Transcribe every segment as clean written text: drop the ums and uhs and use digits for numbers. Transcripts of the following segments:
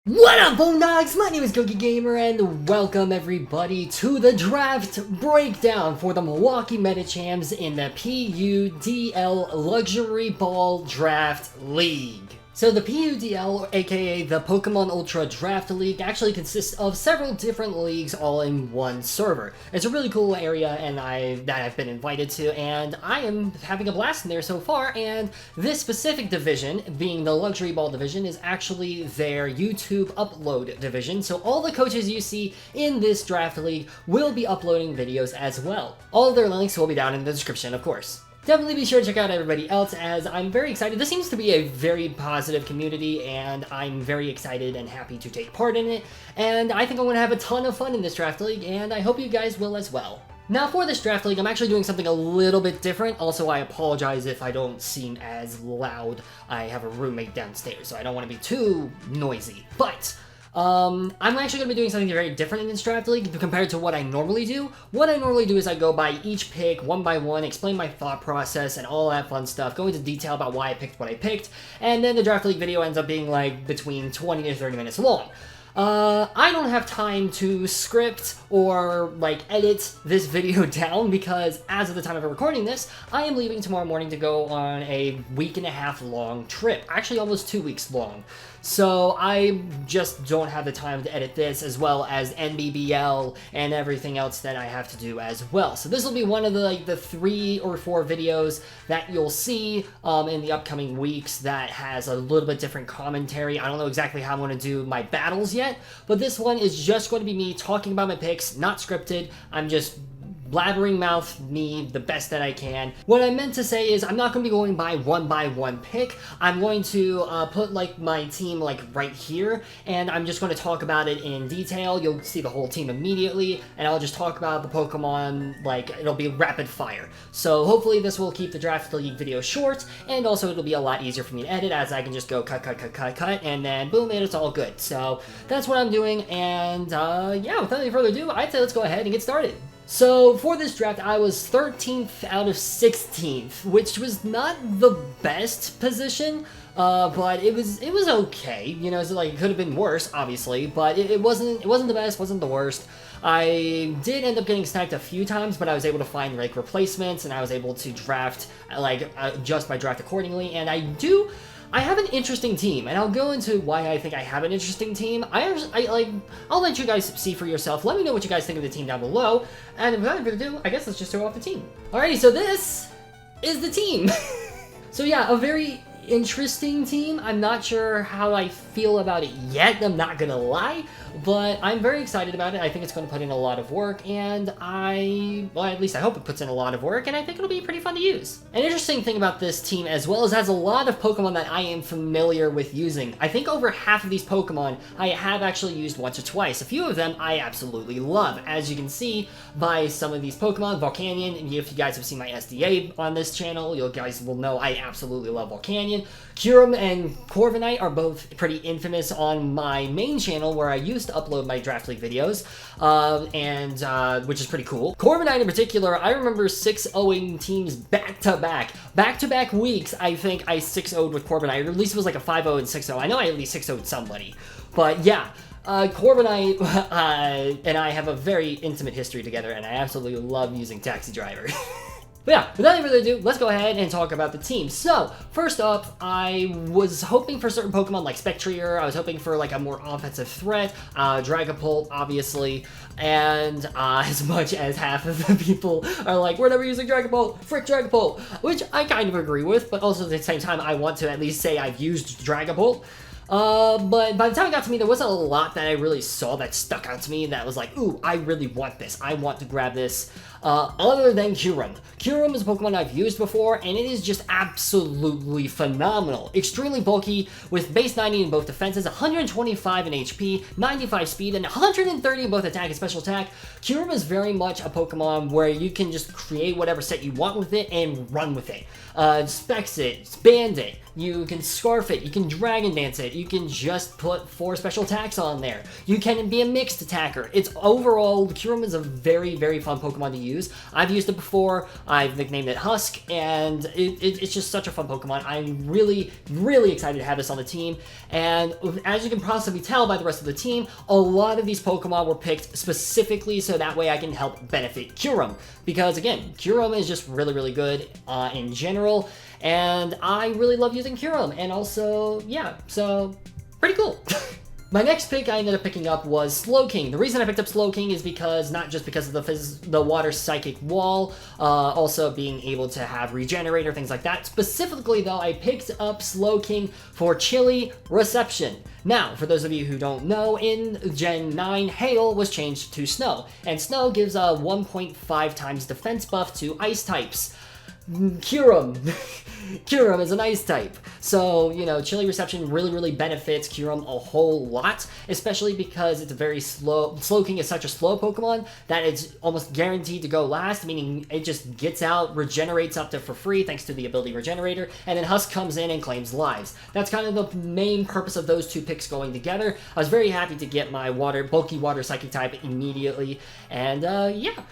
What up, Homedawgs? My name is Gokey Gamer, and welcome everybody to the draft breakdown for the Milwaukee Medichams in the PUDL Luxury Ball Draft League. So the PUDL, aka the Pokemon Ultra Draft League, actually consists of several different leagues all in one server. It's a really cool area that I've been invited to, and I am having a blast in there so far, and this specific division, being the Luxury Ball division, is actually their YouTube upload division, so all the coaches you see in this draft league will be uploading videos as well. All of their links will be down in the description, of course. Definitely be sure to check out everybody else, as I'm very excited. This seems to be a very positive community, and I'm very excited and happy to take part in it. And I think I'm going to have a ton of fun in this draft league, and I hope you guys will as well. Now for this draft league, I'm actually doing something a little bit different. Also, I apologize if I don't seem as loud. I have a roommate downstairs, so I don't want to be too noisy. But I'm actually going to be doing something very different in this draft league compared to what I normally do. What I normally do is I go by each pick one by one, explain my thought process and all that fun stuff, go into detail about why I picked what I picked, and then the draft league video ends up being like between 20 to 30 minutes long. I don't have time to script or, edit this video down because, as of the time of recording this, I am leaving tomorrow morning to go on a week-and-a-half long trip. Actually, almost 2 weeks long. So I just don't have the time to edit this, as well as NBBL and everything else that I have to do as well. So this will be one of the 3 or 4 videos that you'll see in the upcoming weeks that has a little bit different commentary. I don't know exactly how I'm going to do my battles yet, but this one is just going to be me talking about my picks, not scripted. I'm just blabbering mouth me the best that I can. What I meant to say is I'm not going to be going by one pick. I'm going to put my team right here, and I'm just going to talk about it in detail. You'll see the whole team immediately, and I'll just talk about the Pokemon it'll be rapid fire. So hopefully this will keep the draft league video short, and also it'll be a lot easier for me to edit, as I can just go cut, and then boom, and it's all good. So that's what I'm doing, and yeah, without any further ado, I'd say let's go ahead and get started. So for this draft, I was 13th out of 16th, which was not the best position, but it was okay. You know, so it could have been worse, obviously, but it wasn't the best, wasn't the worst. I did end up getting sniped a few times, but I was able to find replacements, and I was able to draft adjust my draft accordingly. And I have an interesting team, and I'll go into why I think I have an interesting team. I'll let you guys see for yourself. Let me know what you guys think of the team down below. And without further ado, I guess let's just throw off the team. Alrighty, so this is the team. So yeah, a very interesting team. I'm not sure how I feel about it yet, I'm not gonna lie, but I'm very excited about it. I think it's going to put in a lot of work, and at least I hope it puts in a lot of work, and I think it'll be pretty fun to use. An interesting thing about this team as well is it has a lot of Pokemon that I am familiar with using. I think over half of these Pokemon I have actually used once or twice. A few of them I absolutely love, as you can see by some of these Pokemon. Volcanion, and if you guys have seen my SDA on this channel, you guys will know I absolutely love Volcanion. Kyurem and Corviknight are both pretty infamous on my main channel, where I used to upload my draft league videos, which is pretty cool. Corviknight in particular, I remember 6-0ing teams back-to-back weeks. I think I 6-0'd with Corviknight, or at least it was like a 5-0 and 6-0. I know I at least 6-0'd somebody, but yeah. Corviknight and I have a very intimate history together, and I absolutely love using Taxi Driver. But yeah, without any further ado, let's go ahead and talk about the team. So, first up, I was hoping for certain Pokemon like Spectrier. I was hoping for a more offensive threat, Dragapult, obviously, and as much as half of the people are like, we're never using Dragapult, frick Dragapult, which I kind of agree with, but also at the same time, I want to at least say I've used Dragapult. But by the time it got to me, there wasn't a lot that I really saw that stuck out to me that was like, ooh, I really want this. I want to grab this. Other than Kyurem. Kyurem is a Pokemon I've used before, and it is just absolutely phenomenal. Extremely bulky, with base 90 in both defenses, 125 in HP, 95 speed, and 130 in both attack and special attack. Kyurem is very much a Pokemon where you can just create whatever set you want with it and run with it. Specs it, band it, you can Scarf it, you can Dragon Dance it, you can just put 4 special attacks on there. You can be a mixed attacker. It's overall, Kyurem is a very, very fun Pokemon to use. use. I've used it before, I've nicknamed it Husk, and it's just such a fun Pokemon. I'm really, really excited to have this on the team, and as you can possibly tell by the rest of the team, a lot of these Pokemon were picked specifically so that way I can help benefit Kyurem, because again, Kyurem is just really, really good in general, and I really love using Kyurem, and also, yeah, so pretty cool. My next pick I ended up picking up was Slowking. The reason I picked up Slowking is because, not just because of the water psychic wall, also being able to have regenerator, things like that. Specifically though, I picked up Slowking for Chilly Reception. Now, for those of you who don't know, in Gen 9, Hail was changed to Snow, and Snow gives a 1.5 times defense buff to ice types. Kyurem. Kyurem is an ice type. So, you know, Chilly Reception really, really benefits Kyurem a whole lot, especially because it's a very slow. Slowking is such a slow Pokemon that it's almost guaranteed to go last, meaning it just gets out, regenerates up to for free thanks to the ability Regenerator, and then Husk comes in and claims lives. That's kind of the main purpose of those two picks going together. I was very happy to get my bulky water psychic type immediately, and yeah.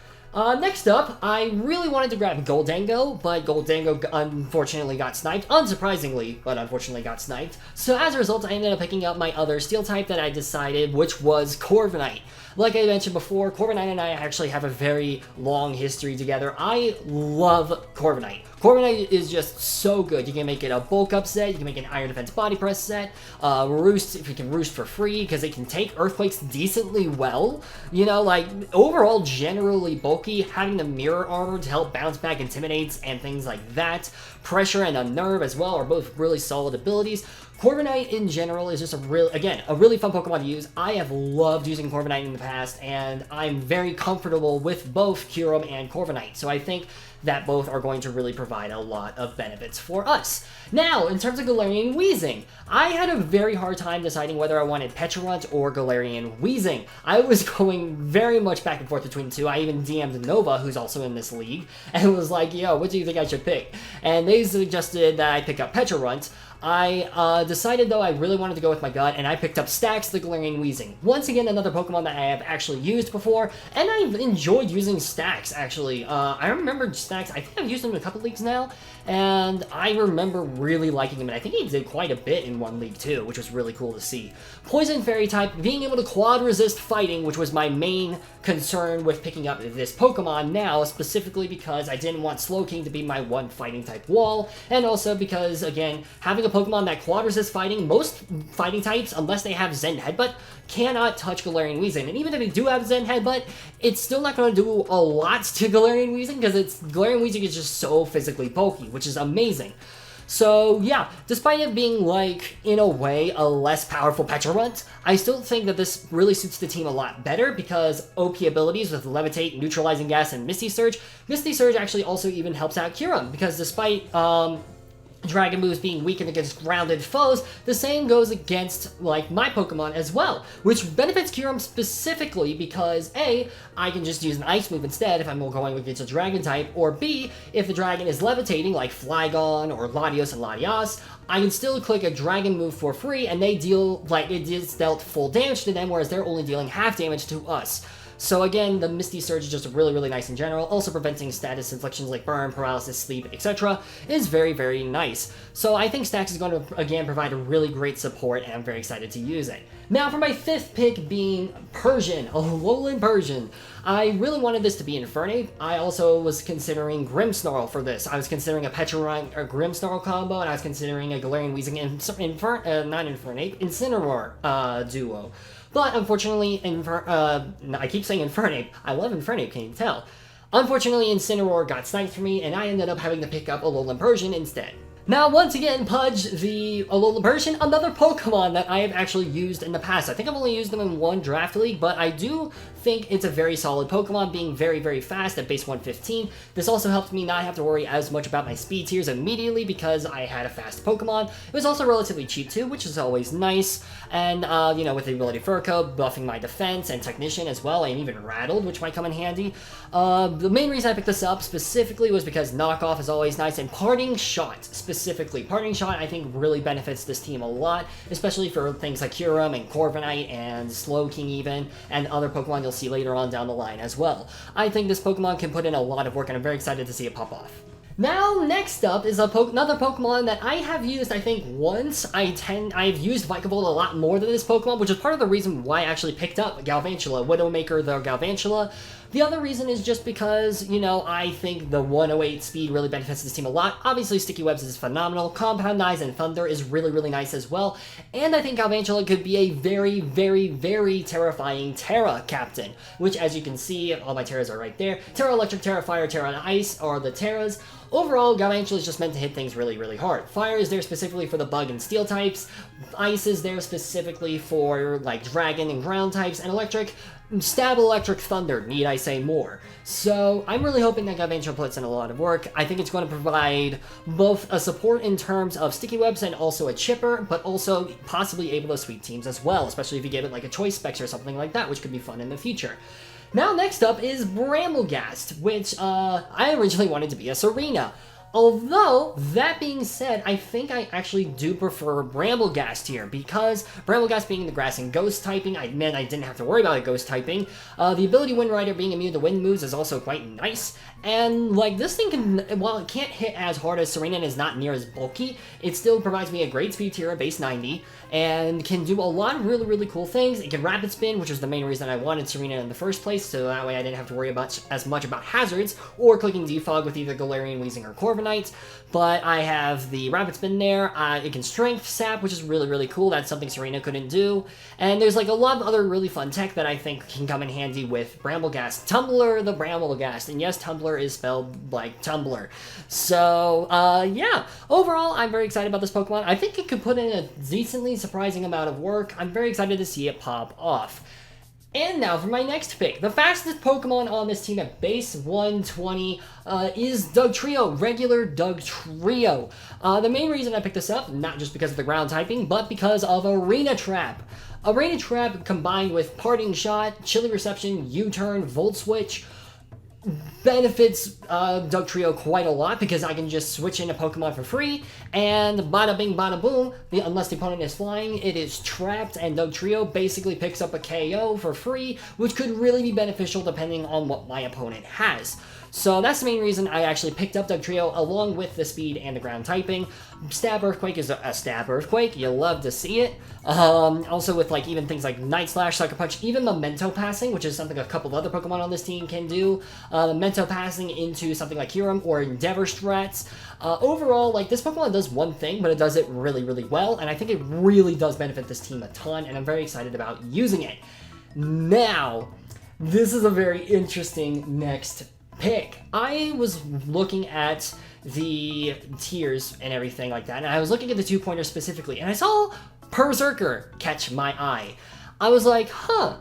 Next up, I really wanted to grab Goldango, but Goldango unfortunately got sniped. Unsurprisingly, but unfortunately got sniped. So as a result, I ended up picking up my other steel type that I decided, which was Corviknight. Like I mentioned before, Corviknight and I actually have a very long history together. I love Corviknight. Corviknight is just so good. You can make it a bulk up set, you can make an Iron Defense Body Press set, Roost, if you can Roost for free, because it can take Earthquakes decently well. You know, like, overall, generally bulky, having the Mirror Armor to help bounce back Intimidates and things like that. Pressure and Unnerve as well are both really solid abilities. Corviknight in general is just a really fun Pokemon to use. I have loved using Corviknight in the past, and I'm very comfortable with both Kyurem and Corviknight, so I think that both are going to really provide a lot of benefits for us. Now, in terms of Galarian Weezing, I had a very hard time deciding whether I wanted Pecharunt or Galarian Weezing. I was going very much back and forth between the two. I even DM'd Nova, who's also in this league, and was like, yo, what do you think I should pick? And they suggested that I pick up Pecharunt. I decided, though, I really wanted to go with my gut, and I picked up Stax, the Galarian Weezing. Once again, another Pokemon that I have actually used before, and I've enjoyed using Stax, actually. I remember Stax, I think I've used him in a couple leagues now, and I remember really liking him, and I think he did quite a bit in one league, too, which was really cool to see. Poison Fairy type, being able to quad resist fighting, which was my main concern with picking up this Pokemon now, specifically because I didn't want Slowking to be my one fighting type wall, and also because, again, having a Pokemon that quad resists fighting, most fighting types, unless they have Zen Headbutt, cannot touch Galarian Weezing. And even if they do have Zen Headbutt, it's still not going to do a lot to Galarian Weezing, because Galarian Weezing is just so physically bulky, which is amazing. So yeah, despite it being, like, in a way, a less powerful Pecharunt, I still think that this really suits the team a lot better because OP abilities with Levitate, Neutralizing Gas, and Misty Surge actually also even helps out Kyurem, because despite, Dragon moves being weakened against grounded foes, the same goes against, like, my Pokemon as well, which benefits Kyurem specifically because A, I can just use an Ice move instead if I'm going against a Dragon type, or B, if the Dragon is levitating, like Flygon or Latios and Latias, I can still click a Dragon move for free and they deal, like, it is dealt full damage to them, whereas they're only dealing half damage to us. So again, the Misty Surge is just really, really nice in general. Also preventing status inflictions like burn, paralysis, sleep, etc. is very, very nice. So I think Stax is going to, again, provide a really great support, and I'm very excited to use it. Now for my fifth pick being Persian, Alolan Persian. I really wanted this to be Infernape. I also was considering Grimmsnarl for this. I was considering a Pecharunt or Grimmsnarl combo, and I was considering a Galarian Weezing Incineroar duo. But unfortunately, I keep saying Infernape. I love Infernape, can you tell? Unfortunately, Incineroar got sniped for me, and I ended up having to pick up Alolan Persian instead. Now, once again, Pudge, the Alolan Persian, another Pokemon that I have actually used in the past. I think I've only used them in one draft league, but I do think it's a very solid Pokemon, being very, very fast at base 115. This also helped me not have to worry as much about my speed tiers immediately because I had a fast Pokemon. It was also relatively cheap too, which is always nice. And, you know, with the ability Fur Coat, buffing my defense and Technician as well, and even Rattled, which might come in handy. The main reason I picked this up specifically was because Knockoff is always nice, and Parting Shot specifically specifically. Parting Shot, I think, really benefits this team a lot, especially for things like Kyurem and Corviknight and Slowking even, and other Pokemon you'll see later on down the line as well. I think this Pokemon can put in a lot of work, and I'm very excited to see it pop off. Now, next up is another Pokemon that I have used, I think, once. I've used Vikavolt a lot more than this Pokemon, which is part of the reason why I actually picked up Galvantula, Widowmaker the Galvantula. The other reason is just because, you know, I think the 108 speed really benefits this team a lot. Obviously, Sticky Webs is phenomenal. Compound Eyes and Thunder is really, really nice as well. And I think Galvantula could be a very, very, very terrifying Terra captain, which, as you can see, all my Terras are right there. Terra Electric, Terra Fire, Terra Ice are the Terras. Overall, Galvantula is just meant to hit things really, really hard. Fire is there specifically for the Bug and Steel types. Ice is there specifically for, like, Dragon and Ground types. And Electric, Stab Electric Thunder, need I say more. So, I'm really hoping that Galvantula puts in a lot of work. I think it's going to provide both a support in terms of Sticky Webs and also a Chipper, but also possibly able to sweep teams as well, especially if you give it, like, a Choice Specs or something like that, which could be fun in the future. Now, next up is Bramblegast, which I originally wanted to be a Serena. Although, that being said, I think I actually do prefer Bramblegast here, because Bramblegast being the Grass and Ghost typing, I meant I didn't have to worry about it Ghost typing. The ability Wind Rider being immune to wind moves is also quite nice, and, like, this thing can, while it can't hit as hard as Serena and is not near as bulky, it still provides me a great speed tier at base 90, and can do a lot of really, really cool things. It can Rapid Spin, which was the main reason I wanted Serena in the first place, so that way I didn't have to worry as much about hazards, or clicking Defog with either Galarian, Weezing, or Corviknight. But I have the Rapid Spin there. It can Strength Sap, which is really, really cool. That's something Serena couldn't do. And there's, like, a lot of other really fun tech that I think can come in handy with Bramblegast. Tumbler the Bramblegast. And yes, Tumbler is spelled like Tumblr. So, yeah. Overall, I'm very excited about this Pokemon. I think it could put in a decently surprising amount of work. I'm very excited to see it pop off. And now for my next pick. The fastest Pokemon on this team at base 120 is Dugtrio, regular Dugtrio. The main reason I picked this up, not just because of the ground typing, but because of Arena Trap. Arena Trap combined with Parting Shot, Chilly Reception, U-Turn, Volt Switch, benefits Dugtrio quite a lot because I can just switch in a Pokemon for free, and bada bing bada boom, unless the opponent is flying, it is trapped, and Dugtrio basically picks up a KO for free, which could really be beneficial depending on what my opponent has. So that's the main reason I actually picked up Dugtrio, along with the speed and the ground typing. Stab Earthquake is a Stab Earthquake, you love to see it. Also with, like, even things like Night Slash, Sucker Punch, even Memento Passing, which is something a couple of other Pokemon on this team can do. Memento Passing into something like Kyurem or Endeavor Strats. Overall, like, this Pokemon does one thing, but it does it really, really well, and I think it really does benefit this team a ton, and I'm very excited about using it. Now, this is a very interesting next pick. I was looking at the tiers and everything like that, and I was looking at the 2-pointer specifically, and I saw Berserker catch my eye. I was like, huh,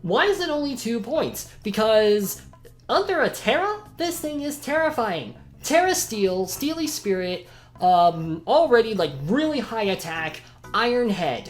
why is it only 2 points? Because under a Terra, this thing is terrifying. Terra Steel, Steely Spirit, already, like, really high attack, Iron Head,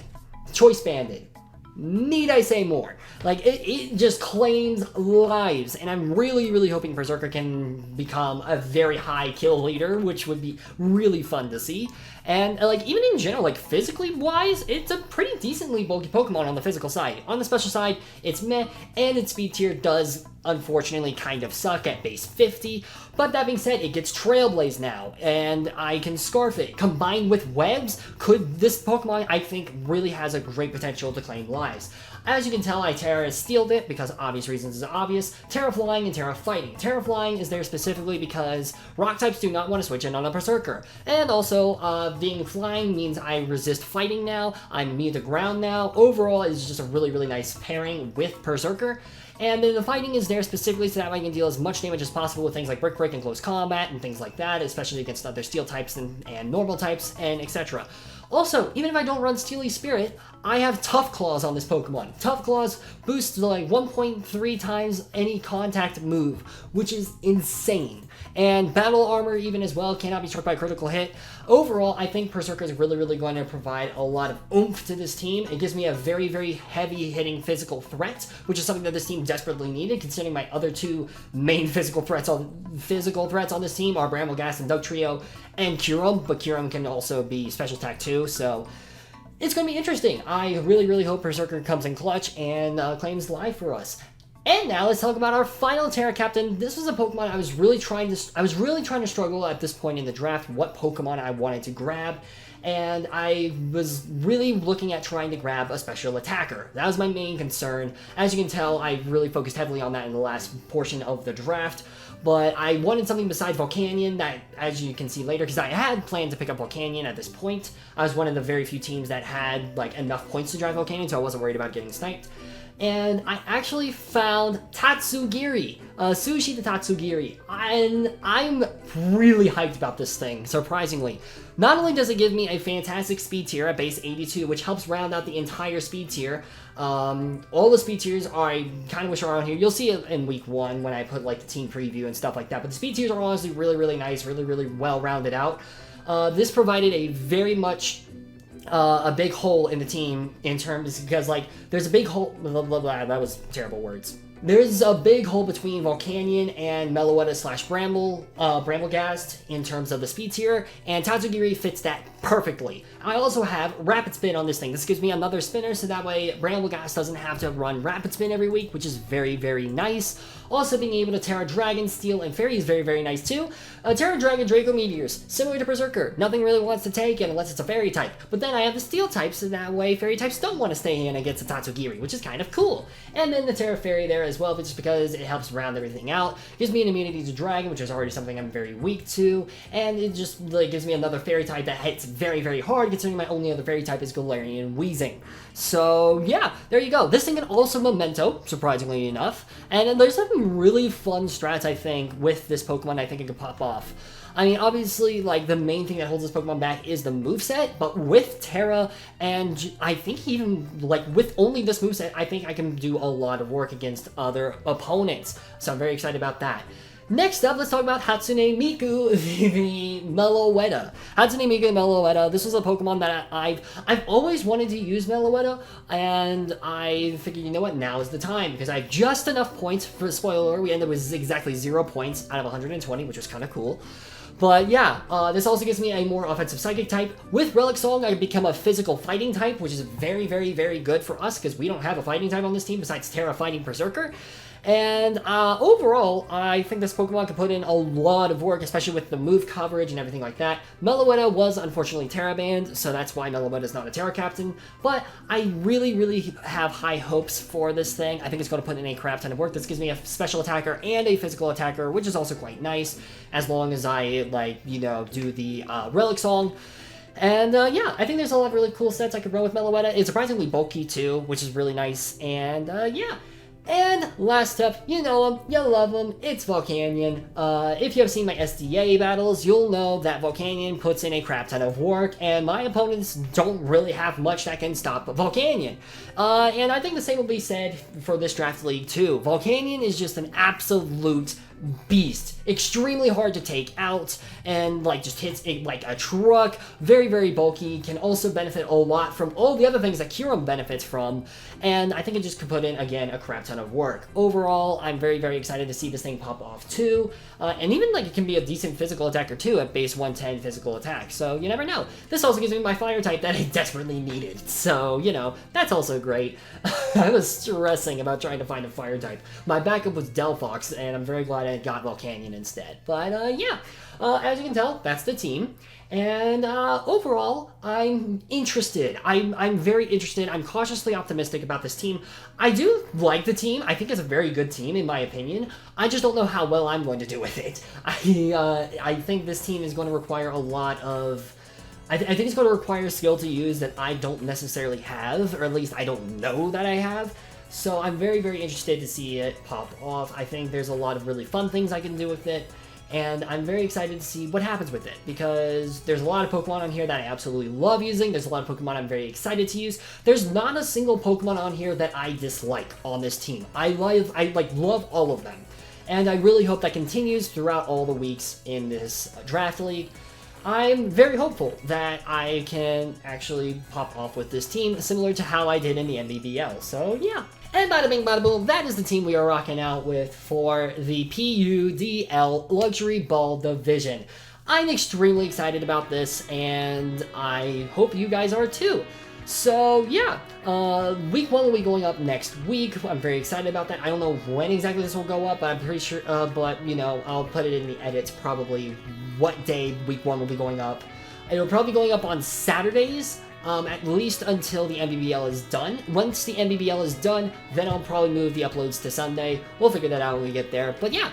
Choice Banded. Need I say more? Like, it just claims lives, and I'm really, really hoping Berserker can become a very high kill leader, which would be really fun to see. And, like, even in general, like, physically wise, it's a pretty decently bulky Pokemon on the physical side. On the special side, it's meh, and its speed tier does, unfortunately, kind of suck at base 50. But that being said, it gets Trailblaze now, and I can Scarf it. Combined with Webs, this Pokemon, I think, really has a great potential to claim lives. As you can tell, I Terra Steeled it, because obvious reasons is obvious. Terra Flying and Terra Fighting. Terra Flying is there specifically because Rock types do not want to switch in on a Berserker. And also, being Flying means I resist Fighting now, I'm immune to Ground now. Overall, it's just a really, really nice pairing with Berserker. And then the Fighting is there specifically so that I can deal as much damage as possible with things like Brick Break and Close Combat and things like that, especially against other Steel types and normal types and etc. Also, even if I don't run Steely Spirit, I have Tough Claws on this Pokemon. Tough Claws boosts like 1.3 times any contact move, which is insane. And Battle Armor even as well, cannot be struck by a critical hit. Overall, I think Berserker is really going to provide a lot of oomph to this team. It gives me a very heavy hitting physical threat, which is something that this team desperately needed, considering my other two main physical threats on this team are Brambleghast and Dugtrio and Kyurem, but Kyurem can also be special attack too, so it's going to be interesting. I really hope Berserker comes in clutch and claims life for us. And now let's talk about our final Terra Captain. This was a Pokemon I was really trying to struggle at this point in the draft what Pokemon I wanted to grab. And I was really looking at trying to grab a special attacker. That was my main concern. As you can tell, I really focused heavily on that in the last portion of the draft. But I wanted something besides Volcanion that, as you can see later, because I had planned to pick up Volcanion at this point. I was one of the very few teams that had like enough points to drive Volcanion, so I wasn't worried about getting sniped. And I actually found Tatsugiri, Sushi the Tatsugiri, and I'm really hyped about this thing, surprisingly. Not only does it give me a fantastic speed tier at base 82, which helps round out the entire speed tier. All the speed tiers I kind of wish are on here. You'll see it in week 1 when I put like the team preview and stuff like that, but the speed tiers are honestly really nice, really well rounded out. This provided a very much a big hole in the team in terms, because like there's a big hole, that was terrible words. There's a big hole between Volcanion and Meloetta / Brambleghast in terms of the speed tier, and Tatsugiri fits that perfectly. I also have Rapid Spin on this thing. This gives me another spinner, so that way Brambleghast doesn't have to run Rapid Spin every week, which is very nice. Also, being able to Terra Dragon, Steel, and Fairy is very nice too. Terra Dragon Draco Meteors, similar to Berserker. Nothing really wants to take it unless it's a Fairy type. But then I have the Steel type, so that way Fairy types don't want to stay in against a Tatsugiri, which is kind of cool. And then the Terra Fairy there as well, just because it helps round everything out. Gives me an immunity to Dragon, which is already something I'm very weak to. And it just like gives me another Fairy type that hits very hard, considering my only other Fairy type is Galarian Weezing. So yeah, there you go. This thing can also Memento, surprisingly enough. And then there's some really fun strats, I think, with this Pokemon I think it could pop off. I mean, obviously, like, the main thing that holds this Pokemon back is the moveset, but with Terra, and I think even, like, with only this moveset, I think I can do a lot of work against other opponents. So I'm very excited about that. Next up, let's talk about Hatsune Miku, the Meloetta. Hatsune Miku and Meloetta, this was a Pokemon that I've always wanted to use Meloetta, and I figured, you know what, now is the time, because I have just enough points. For the spoiler, we ended with exactly 0 points out of 120, which was kind of cool. But yeah, this also gives me a more offensive Psychic type. With Relic Song, I become a physical fighting type, which is very good for us, because we don't have a fighting type on this team besides Terra Fighting Berserker. And overall, I think this Pokemon can put in a lot of work, especially with the move coverage and everything like that. Meloetta was unfortunately Terra banned, so that's why Meloetta is not a Terra Captain. But I really have high hopes for this thing. I think it's going to put in a crap ton of work. This gives me a special attacker and a physical attacker, which is also quite nice, as long as I, like, you know, do the Relic Song. And yeah, I think there's a lot of really cool sets I could run with Meloetta. It's surprisingly bulky too, which is really nice. And yeah. And last up, you know him, you love him, it's Volcanion. If you have seen my SDA battles, you'll know that Volcanion puts in a crap ton of work, and my opponents don't really have much that can stop Volcanion. And I think the same will be said for this draft league too. Volcanion is just an absolute beast, extremely hard to take out, and like just hits it like a truck. Very bulky, can also benefit a lot from all the other things that Kyurem benefits from, and I think it just could put in, again, a crap ton of work. Overall, I'm very excited to see this thing pop off too, and even like it can be a decent physical attacker too at base 110 physical attack, so you never know. This also gives me my fire type that I desperately needed, so you know, that's also great. I was stressing about trying to find a fire type. My backup was Delphox, and I'm very glad I got Volcanion instead. But yeah, as you can tell, that's the team. And overall, I'm interested. I'm very interested. I'm cautiously optimistic about this team. I do like the team. I think it's a very good team, in my opinion. I just don't know how well I'm going to do with it. I think this team is going to require a lot of... I think it's going to require skill to use that I don't necessarily have, or at least I don't know that I have. So I'm very interested to see it pop off. I think there's a lot of really fun things I can do with it. and I'm very excited to see what happens with it, because there's a lot of Pokemon on here that I absolutely love using. There's a lot of Pokemon I'm very excited to use. There's not a single Pokemon on here that I dislike on this team. I love all of them, and I really hope that continues throughout all the weeks in this draft league. I'm very hopeful that I can actually pop off with this team, similar to how I did in the MVBL, so yeah. And bada bing bada boom, that is the team we are rocking out with for the PUDL Luxury Ball Division. I'm extremely excited about this, and I hope you guys are too. So yeah, week 1 will be going up next week. I'm very excited about that. I don't know when exactly this will go up, but I'm pretty sure, but you know, I'll put it in the edits probably what day week 1 will be going up. It'll probably be going up on Saturdays, at least until the MVBL is done. Once the MVBL is done, then I'll probably move the uploads to Sunday. We'll figure that out when we get there, but yeah.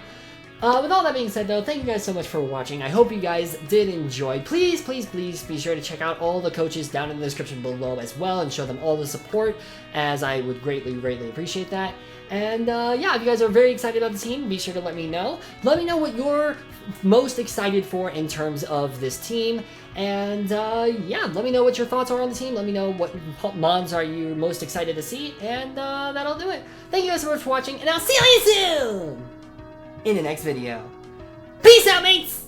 With all that being said though, thank you guys so much for watching. I hope you guys did enjoy. Please, please, please be sure to check out all the coaches down in the description below as well and show them all the support, as I would greatly, greatly appreciate that. And yeah, if you guys are very excited about the team, be sure to let me know. Let me know what you're most excited for in terms of this team. And yeah, let me know what your thoughts are on the team. Let me know what mons are you most excited to see. And that'll do it. Thank you guys so much for watching, and I'll see you soon in the next video. Peace out, mates!